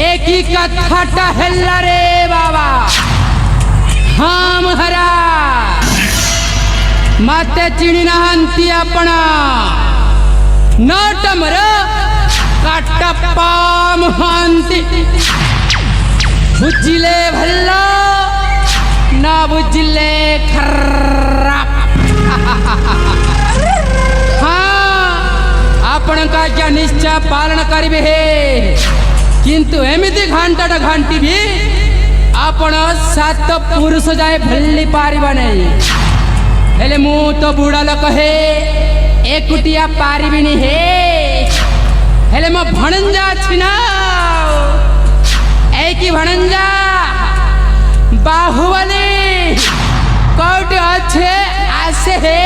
एक ही कथा टहला रे बाबा हम हरा माते चिणी नहंती अपना नटमर काटपाम हंती बुझिले भल्ला ना बुझिले खराब हाँ आपण का क्या निश्चय पालन करिबे किंतु एमिति घंटा घंटी भी आपण सात पुरुष जाए भल्ली पारिबा नहीं हेले मु तो बुढ़ा लोक हे एकुटिया पारिबिनी हे हेले मो भणंजा अछि ना एकी भणंजा बाहुबली कोट अच्छे आसे हे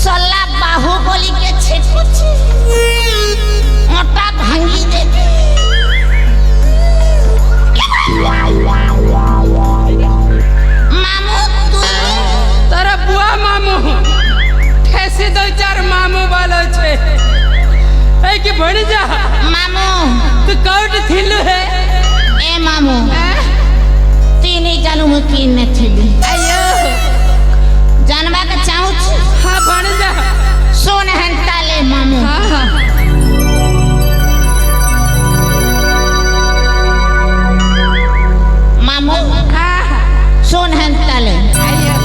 सल्ला बाहुबली के छेकुची मोटा भांगी दे मामू तू तारा बुआ मामू ठेसी दो चार मामू वालो छे ए कि बन जा मामू तू कौट थिलु है ए मामू तीनी चालू में कीन ने थिली आयो जानवा के चाहू छी हाँ बन जा सोन हंता ले मामू हाँ मामू हाँ सोन हंता ले आयो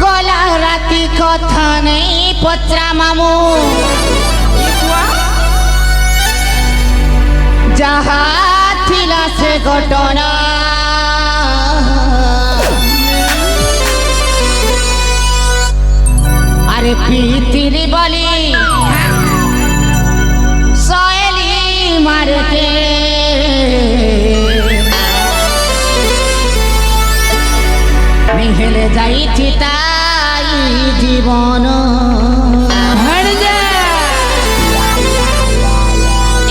गोला राती कथा नहीं पत्रा मामू ये बुआ जहा थिला से घटना अरे पीतिरी बली सोयली मार के मिहले जाई थी ताई जीवन बन जा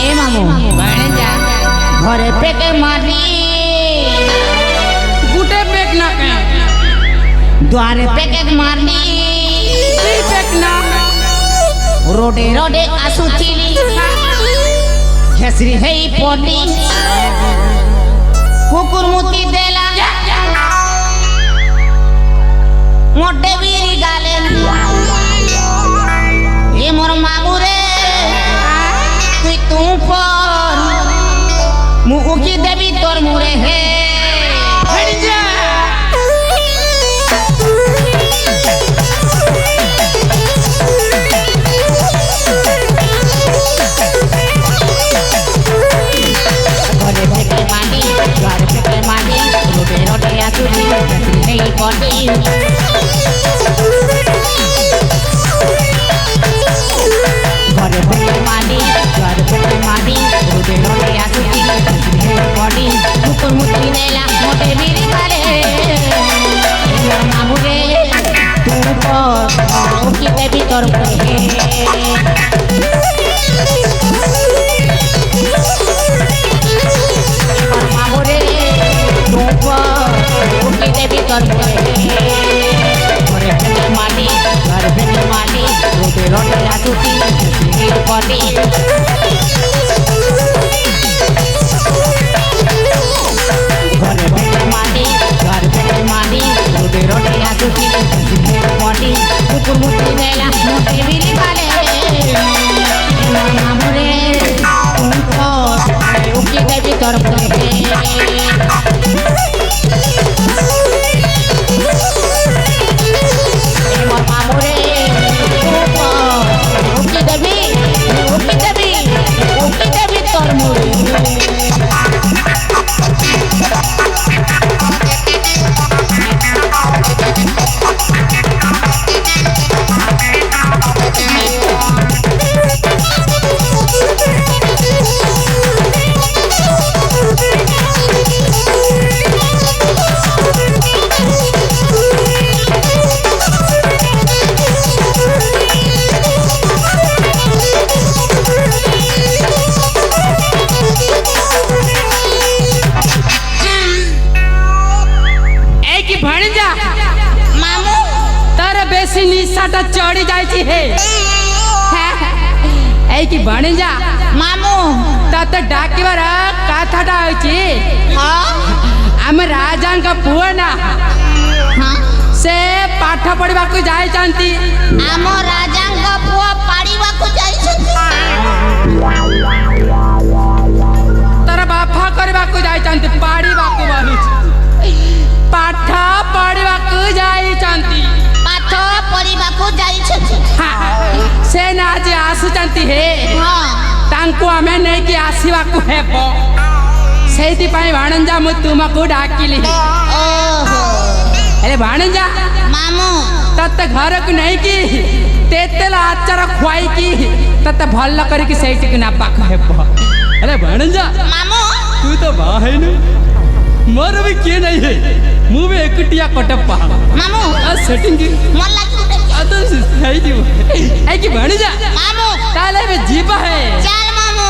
ए मामू बन जा घरे पेके मारी गुटे पेक ना के द्वारे पेके मारनी पेक ना रोडे रोडे आसुथिली खेसरी हेई पड़ी कुकुर मुती देला मोटे बीरी गाले ये मोर मामू रे तू पर मुखी देवी तोर मुरे हे बन जा घरे फेंके मानी द्वार फेंके मानी रोडे रोडे आसुथी खेसरी हेई पड़ी घरे फेंके मानी द्वार फेंके मानी रोडे रोडे आसुथी পড়ি কুকুর মুতি নেলা মোটে বিড়ি পারে মামুরে তুই উকি দেবি তোর মামুরে তুই উকি দেবি তোর ঘরে ফেলে মাটি ঘরে ফেলে মাটি রোদে রোদে আসুতি পটি ঘরে ফেলে মাটি ঘরে ফেলে মাটি রোদে রোদে আসুতি পটি কুকুর মুতি নেলা মুটি বিলি পালে মামুরে তুই উকি দেবি তোর মামুরে উকি দেবি তোর মুড়ি নিশাটা চড়ি যাইছি হে এই কি বণিজা মামু ততে ডাকিবার কথাটা হইছি আমি রাজাଙ୍କ ପୁଅ ନା ସେ ପାଠ ପଢିବାକୁ ଯାଇଛନ୍ତି ଆମ ରାଜାଙ୍କ ପୁଅ ପାଢିବାକୁ ଯାଇଛନ୍ତି ତାର ବାପା କରିବାକୁ ଯାଇଛନ୍ତି ପାଢିବାକୁ ବୋଲୁଛି ପାଠ ପଢିବାକୁ ଯାଇଛନ୍ତି ପାଠ ପଢିବାକୁ ଯାଇଛନ୍ତି ସେ ନା ଆଜି ଆସୁଛନ୍ତି ହେ ତାଙ୍କୁ ଆମେ ନେଇକି ଆସିବାକୁ ହେବ ସେଇଥିପାଇଁ ଭାଣଜା ମୁଁ ତୁମକୁ ଡାକିଲି ହେଲେ ଭାଣଜା ମାମୁ ତତେ ଘରକୁ ନେଇକି ତେତେଲ ଆଚାର ଖୁଆଇକି ତତେ ଭଲ କରିକି ସେଇଠିକି ନେବାକୁ ହେବ ହେଲେ ଭାଣଜା ମାମୁ ତୁ ତ ବାହା ହେଇନୁ ମୋର ବି କିଏ ନାହିଁ ହେ ମୁଁ ବି ଏକୁଟିଆ କଟପ୍ପା ମାମୁ ସେଠିକି ମନ ଲାଗି ହେଇଯିବ ହେଇକି ଭାଣଜା ମାମୁ ତାହେଲେ ଏବେ ଯିବା ହେ ଚାଲ ମାମୁ